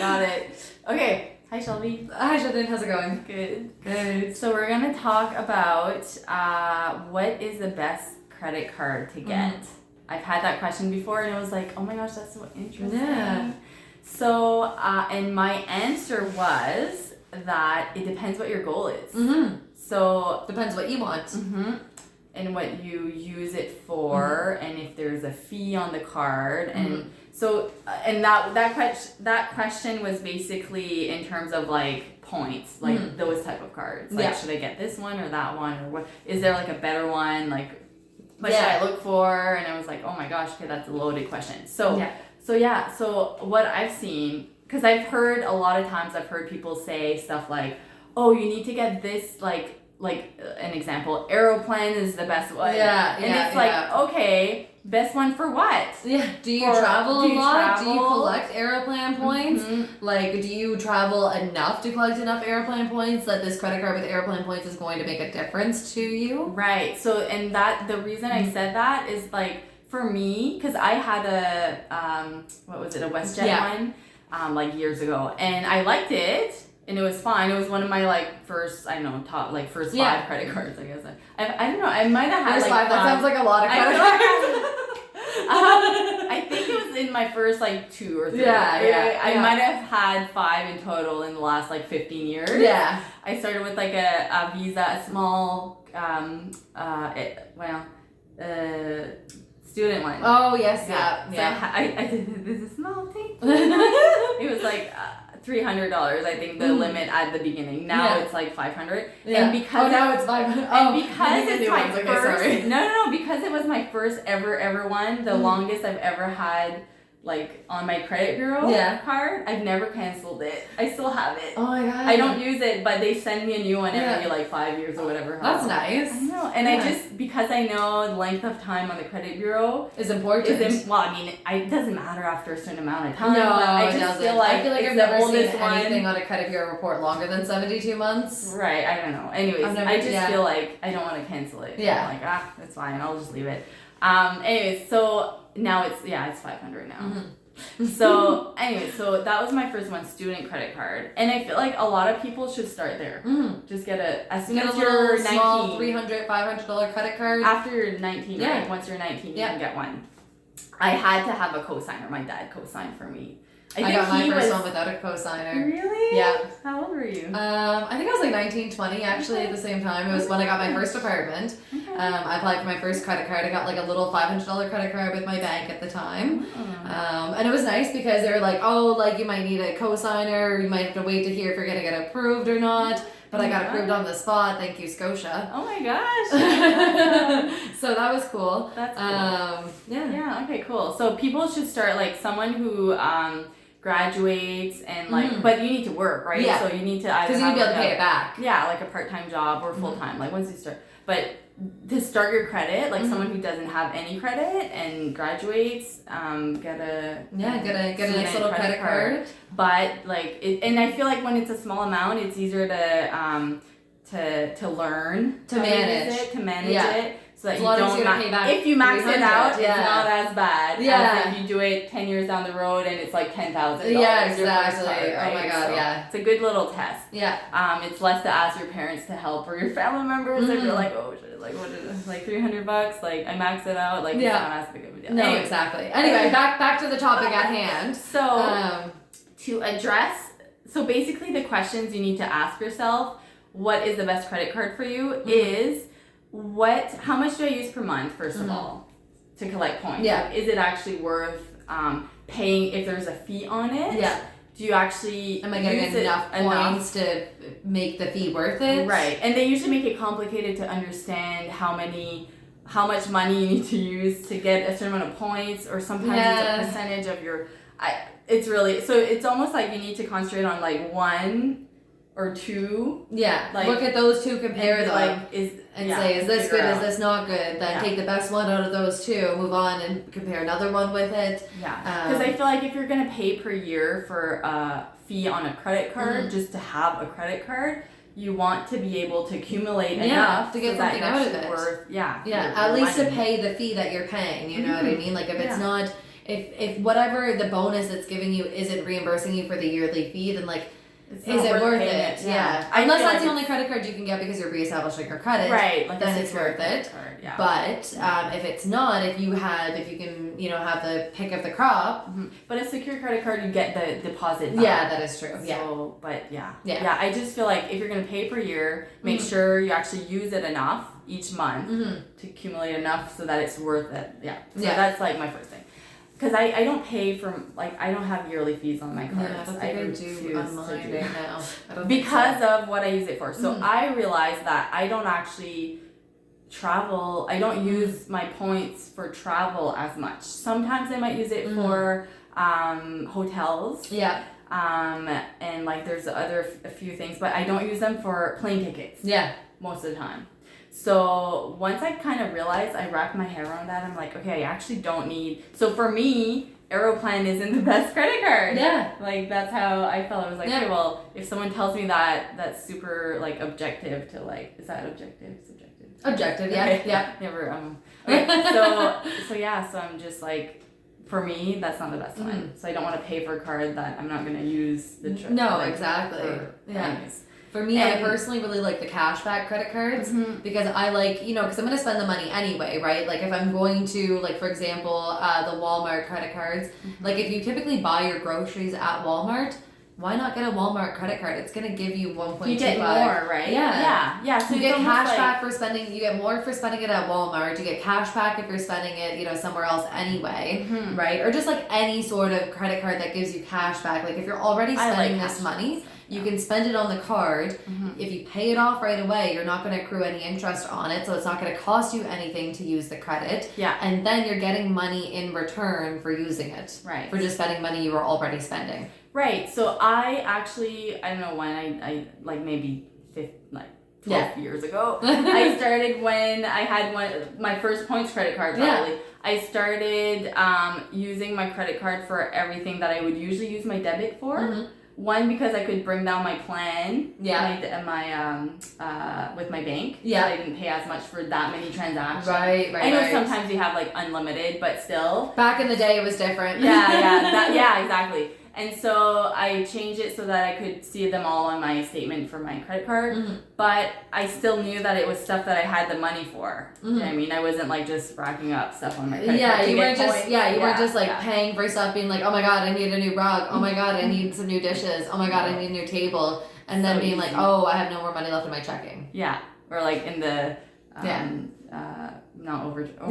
Got it. Okay. Hi, Shelby. Hi, Sheldon. How's it going? Good. So we're gonna talk about what is the best credit card to get. I've had that question before, and it was like, oh my gosh, that's so interesting. Yeah. So, and my answer was that it depends what your goal is. So Depends what you want. and what you use it for, and if there's a fee on the card, and so and that question was basically in terms of like points, like those type of cards. Like, should I get this one or that one, or what is there like a better one? Like, what should I look for? And I was like, oh my gosh, okay, that's a loaded question. So so what I've seen, because I've heard a lot of times, I've heard people say stuff like, oh, you need to get this, like an example, Aeroplan is the best one. And it's like, okay, best one for what? Yeah. Do you travel a lot? Do you collect Aeroplan points? Like, do you travel enough to collect enough Aeroplan points that this credit card with Aeroplan points is going to make a difference to you? Right. So, and that, the reason I said that is like, for me, because I had a, what was it, a WestJet one, like years ago, and I liked it. And it was fine. It was one of my like first, I don't know, top like first 5 credit cards, I guess. I don't know. I might have had first like 5. That sounds like a lot of credit cards. I think it was in my first like 2 or 3. I might have had 5 in total in the last like 15 years. Yeah. I started with like a Visa, a small, student one. Oh yes, I did this small thing. It was like $300, I think, the limit at the beginning. Now it's like $500. And because now it's $500. And because it's my first, no, because it was my first ever one, the longest I've ever had, like on my credit bureau card. I've never canceled it. I still have it. Oh my god. I don't use it, but they send me a new one every like 5 years or whatever. That's nice. I know, and I just, because I know the length of time on the credit bureau is important. Well, I mean, it doesn't matter after a certain amount of time. No, I just feel like I've never seen anything on a credit bureau report longer than 72 months. Right. I don't know. Anyways, I just feel like I don't want to cancel it. Yeah. I'm like, that's fine. I'll just leave it. Anyways, so now it's 500 now. So so that was my first one, student credit card, and I feel like a lot of people should start there. Just get as soon as you're 19, small $300, $500 credit card. After you're 19, right? Once you're 19, you can get one. I had to have a cosigner. My dad co-signed for me. I got my first one without a cosigner. Really? Yeah. How old were you? I think I was like 19, 20 actually at the same time. It was when I got my first apartment. I applied for my first credit card. I got like a little $500 credit card with my bank at the time. And it was nice because they were like, oh, like you might need a cosigner. You might have to wait to hear if you're going to get approved or not. But I got approved on the spot. Thank you, Scotia. Oh my gosh. So that was cool. That's cool. Yeah, okay, cool. So people should start, like someone who graduates and like, but you need to work, right? Yeah. So you need to either because you need to be able to pay it back. Yeah, like a part-time job or full-time, like once you start. But to start your credit, like someone who doesn't have any credit and graduates, get a nice little credit card. But like, and I feel like when it's a small amount, it's easier to learn to manage it. So that it's you don't pay back. If you max it out, it's not as bad. Yeah. As if you do it 10 years down the road and it's like $10,000. Yeah, exactly. Card, right? Oh my god, so it's a good little test. Yeah. It's less to ask your parents to help or your family members if you're like, oh, like what is it? Like $300? Like I maxed it out. Like it's not as big of a deal. No, exactly. Anyway, back to the topic at hand. So to address, so basically the questions you need to ask yourself, what is the best credit card for you, is how much do I use per month, first of all, to collect points? Yeah. Like, is it actually worth paying if there's a fee on it? Yeah. Do you actually am I getting enough points to make the fee worth it? Right. And they usually make it complicated to understand how much money you need to use to get a certain amount of points, or sometimes it's a percentage of your it's really, so it's almost like you need to concentrate on like 1 or 2. Yeah. Like, look at those two, compare them. Like say, is this good, is this not good? Then take the best one out of those 2, move on and compare another one with it. Yeah. Because I feel like if you're going to pay per year for a fee on a credit card, just to have a credit card, you want to be able to accumulate enough to get something out of it. At least to pay the fee that you're paying, you know what I mean? Like if it's not, if whatever the bonus it's giving you isn't reimbursing you for the yearly fee, then like, It's is not it worth paying it? Yeah. I Unless feel that's like the only credit card you can get because you're reestablishing your credit. right, like then a it's secured worth credit it. card, yeah. But if it's not, if you can, you know, have the pick of the crop. But a secure credit card, you get the deposit back. Yeah, that is true. Yeah. So, but Yeah. yeah. I just feel like if you're gonna pay per year, make sure you actually use it enough each month to accumulate enough so that it's worth it. Yeah. So that's like my first thing. Because I don't pay for, like, I don't have yearly fees on my cards. Yeah, I don't think I do on mine right now. I don't because think so. of what I use it for. So I realized that I don't actually travel. I don't use my points for travel as much. Sometimes I might use it for hotels. Yeah. And like there's a few things, but I don't use them for plane tickets. Yeah. Most of the time. So once I kind of realized, I wrapped my head around that. I'm like, okay, I actually don't need. So for me, Aeroplan isn't the best credit card. Yeah. Like that's how I felt. I was like, Yeah. okay, well, if someone tells me that, that's super like objective to like, is that objective? Subjective? Objective. Yeah. Okay. Yeah. Never. Okay. So yeah. So I'm just like, for me, that's not the best one. So I don't want to pay for a card that I'm not gonna use the trip. No, like, exactly. Yeah. anyways. For me, I And- personally really like the cashback credit cards because I like, you know, because I'm going to spend the money anyway, right? Like if I'm going to, like for example, the Walmart credit cards, like if you typically buy your groceries at Walmart, why not get a Walmart credit card? It's going to give you 1.25. You get more, right? Yeah. So you it's get almost cash like, back for spending. You get more for spending it at Walmart. You get cash back if you're spending it, you know, somewhere else anyway, right? Or just like any sort of credit card that gives you cash back. Like if you're already spending this money, you can spend it on the card. If you pay it off right away, you're not going to accrue any interest on it, so it's not going to cost you anything to use the credit. Yeah. And then you're getting money in return for using it. Right. For just spending money you were already spending. Right. So I actually, I don't know when I like maybe 12 years ago. I started when I had my first points credit card probably. I started using my credit card for everything that I would usually use my debit for. One, because I could bring down my plan with my bank. Yeah. So I didn't pay as much for that many transactions. Right. I know sometimes you have like unlimited, but still. Back in the day, it was different. Yeah, exactly. And so I changed it so that I could see them all on my statement for my credit card. But I still knew that it was stuff that I had the money for. You know what I mean? I wasn't like just racking up stuff on my credit card. You weren't just weren't just like paying for stuff, being like, oh my god, I need a new rug. Oh my god, I need some new dishes. Oh my god, I need a new table. And then being like, oh, I have no more money left in my checking. Yeah. Or like in the not overdraft. Or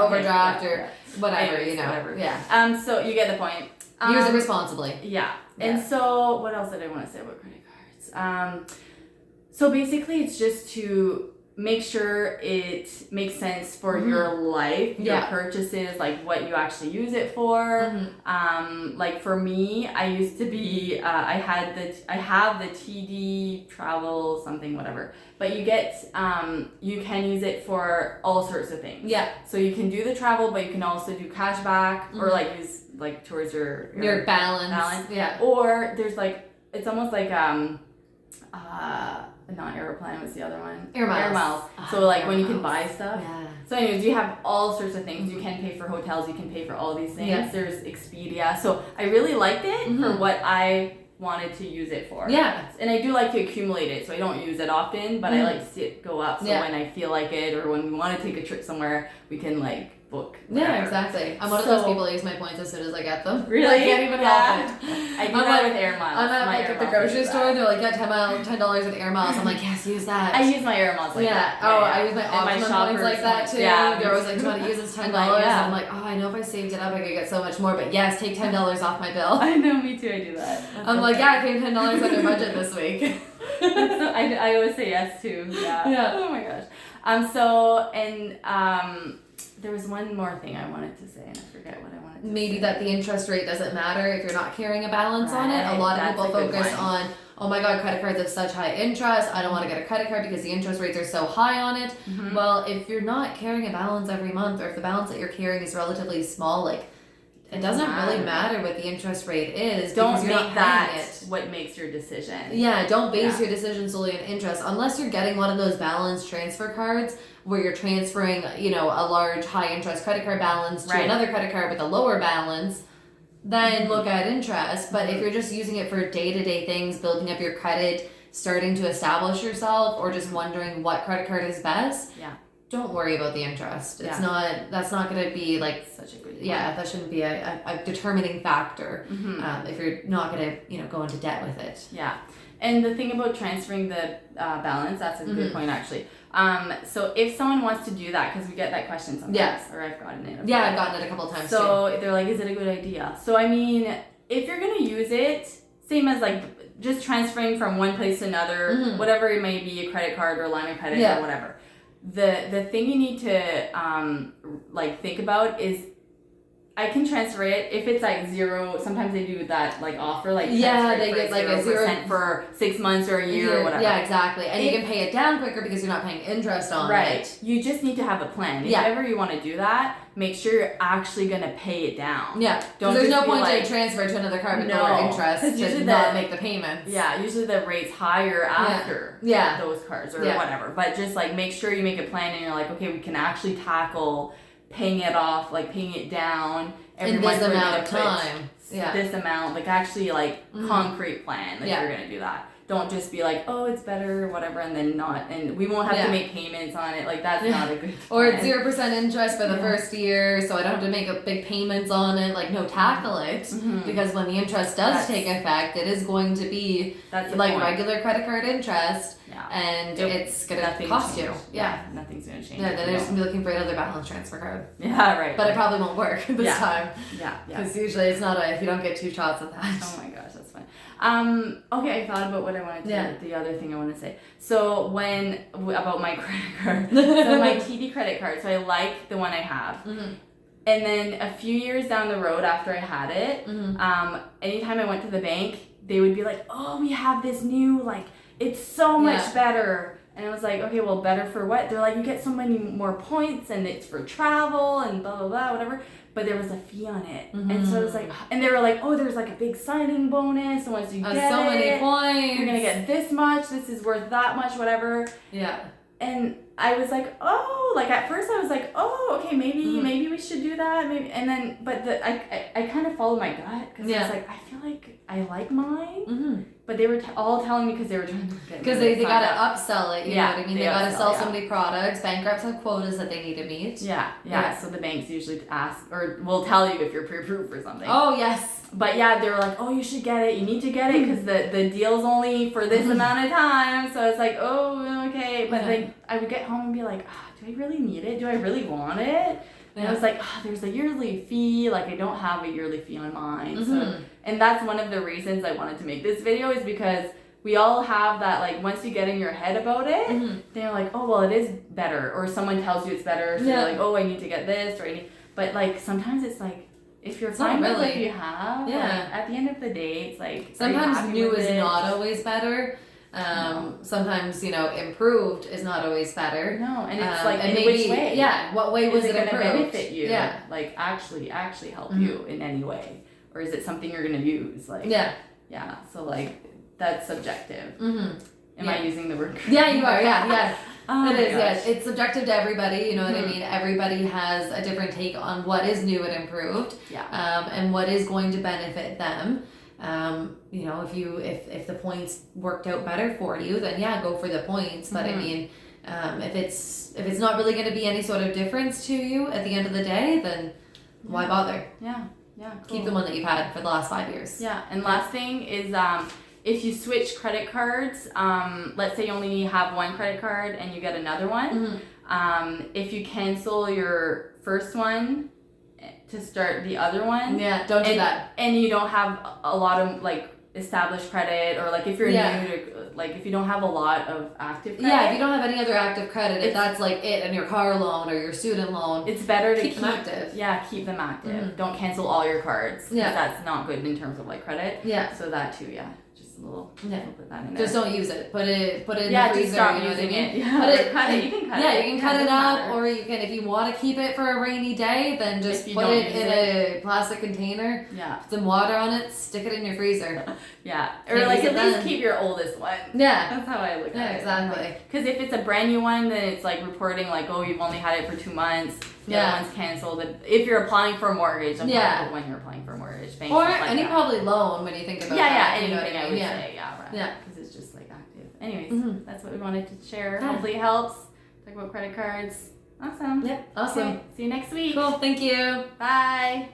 overdraft or whatever, Anyways, you know. whatever. Yeah. So you get the point. Use it responsibly. Yeah. And so what else did I want to say about credit cards? So basically it's just to make sure it makes sense for your life, your purchases, like what you actually use it for. Like for me, I used to be, I have the TD travel something, whatever. But you get, you can use it for all sorts of things. Yeah. So you can do the travel, but you can also do cash back or like use like towards your balance. Yeah. Or there's like, it's almost like, not Aeroplan, what's the other one? Air Miles. So like when you can buy stuff. Yeah. So anyways, you have all sorts of things. You can pay for hotels, you can pay for all these things. Yeah. There's Expedia. So I really liked it for what I wanted to use it for. Yeah. And I do like to accumulate it, so I don't use it often, but I like to see it go up. So when I feel like it or when we want to take a trip somewhere, we can like book. Whatever. Yeah, exactly. I'm one of those people that use my points as soon as I get them. Really? I can't even help it. I do that with Air Miles. I'm at My like Air at the Miles grocery is store that. and they're like, yeah, $10 with Air Miles. I'm like, yes, use that. I use my Air Miles like that. I use my And my Optimum shoppers points like that too. Yeah. They're always like, do you want to use this $10? I'm like, yeah. I'm like, oh, I know if I saved it up, I could get so much more. But yes, take $10 off my bill. I know, me too. I do that. I'm like, yeah, I came $10 under budget this week. I always say yes too. Yeah. Oh my gosh. There was one more thing I wanted to say, and I forget what I wanted to Maybe say. that the interest rate doesn't matter if you're not carrying a balance on it. A Right, lot of that's people a good focus one. on, oh my god, credit cards have such high interest. I don't want to get a credit card because the interest rates are so high on it. Well, if you're not carrying a balance every month, or if the balance that you're carrying is relatively small, like it doesn't really matter what the interest rate is. Don't because you're make not that paying it. what makes your decision. Yeah, don't base your decision solely on interest unless you're getting one of those balance transfer cards where you're transferring, you know, a large high interest credit card balance to another credit card with a lower balance. Then look at interest. But if you're just using it for day-to-day things, building up your credit, starting to establish yourself, or just wondering what credit card is best, don't worry about the interest. It's not, that's not going to be like such a good point. that shouldn't be a determining factor if you're not going to, you know, go into debt with it. Yeah. And the thing about transferring the balance, that's a good point actually. So if someone wants to do that, because we get that question sometimes, or I've gotten it. I've gotten it a couple of times so they're like, is it a good idea? So I mean, if you're going to use it, same as like just transferring from one place to another, whatever it may be, a credit card or a line of credit or whatever. The thing you need to like think about is I can transfer it if it's like zero. Sometimes they do that like offer like they get like a 0% for 6 months or a year or whatever. Yeah, exactly. And you can pay it down quicker because you're not paying interest on it. Right. You just need to have a plan. If ever you want to do that, make sure you're actually gonna pay it down. Yeah. Don't there's just no point like, to transfer to another card with lower interest to not make the payments. Yeah, usually the rate's higher after those cards or whatever. But just like make sure you make a plan and you're like, okay, we can actually tackle paying it off, like paying it down in this amount of time. This amount, like actually like concrete plan if you're gonna do that. Don't just be like, oh, it's better or whatever, and then not, and we won't have to make payments on it. Like that's not a good plan. Or it's 0% interest for the first year, so I don't have to make big payments on it. Like, no, tackle it because when the interest does take effect, it is going to be like regular credit card interest. And it's gonna cost you. Nothing's gonna change. Yeah, then they're just gonna be looking for another balance transfer card. Yeah, right. But it probably won't work this time. Yeah. Because usually it's not if you don't get 2 shots of that. Oh my gosh, that's fun. Okay, I thought about what I wanted to the other thing I want to say. So about my credit card. So my TD credit card. So I like the one I have. And then a few years down the road after I had it, anytime I went to the bank, they would be like, "Oh, we have this new like." It's so much better. And I was like, okay, well, better for what? They're like, you get so many more points and it's for travel and blah, blah, blah, whatever. But there was a fee on it. And so it was like, and they were like, oh, there's like a big signing bonus. And once you get so many points, you're going to get this much. This is worth that much, whatever. Yeah. And I was like, oh, like at first I was like, oh, okay, maybe we should do that. Maybe. And then, but I kind of followed my gut because I was like, I feel like I like mine. But they were all telling me because they were trying to get because they got to upsell it. You know what I mean? They got to sell so many products. Bankrupts have quotas that they need to meet. Yeah. So the banks usually ask or will tell you if you're pre-approved for something. Oh, yes. But they were like, oh, you should get it. You need to get it because the deal's only for this amount of time. So I was like, oh, okay. But like I would get home and be like, do I really need it? Do I really want it? And I was like, there's a yearly fee. Like I don't have a yearly fee on mine. So, and that's one of the reasons I wanted to make this video is because we all have that, like, once you get in your head about it, then you're like, oh, well, it is better. Or someone tells you it's better. So you're like, oh, I need to get this. But, like, sometimes it's like, if you're fine with what you have, like, at the end of the day, it's like... Sometimes new is not always better. Sometimes, improved is not always better. No, and it's like, and in maybe, which way? Yeah, what way was it going to improved? benefit you? Yeah. Like, actually help you in any way? Or is it something you're going to use? Like, yeah, so, like, that's subjective. Am I using the word? Yeah, you are, yeah. Oh it is, yes. It's subjective to everybody, you know what I mean? Everybody has a different take on what is new and improved. And what is going to benefit them. If the points worked out better for you, then go for the points. But I mean, if it's not really going to be any sort of difference to you at the end of the day, then why bother? Yeah, cool. Keep the one that you've had for the last 5 years. Yeah, and last thing is if you switch credit cards, let's say you only have one credit card and you get another one, if you cancel your first one to start the other one, don't do that. And you don't have a lot of like established credit, or like if you're new to, like if you don't have a lot of active credit, if you don't have any other active credit, if that's like it and your car loan or your student loan, it's better to keep them active. Keep them active. Don't cancel all your cards, because that's not good in terms of like credit. So that too, just a little. Yeah. We'll put that in there. Just don't use it. Put it in yeah, the freezer. just stop you know using what I mean? it. Yeah, Put it, cut it. You can cut it. Yeah, you can cut it it up, matter. or you can, if you want to keep it for a rainy day, then just If you put don't it use in a plastic container. Yeah. Put some water on it. Stick it in your freezer. Yeah. Or Can't like use at it least then. keep your oldest one. Yeah. That's how I look Yeah, at it. exactly. Because if it's a brand new one, then it's like reporting like, oh, you've only had it for 2 months. The Yeah. other one's canceled. If you're applying for a mortgage, I'm Yeah. talking about when you're applying for a mortgage. Banks Or stuff like any that. probably loan when you think about Yeah, that. anything you know what I mean? would Yeah. say, yeah, right. Yeah. Because it's just like active. Anyways, Mhm. that's what we wanted to share. Yeah. Hopefully it helps. Talk about credit cards. Awesome. Yep. Awesome. Okay, see you next week. Cool. Thank you. Bye.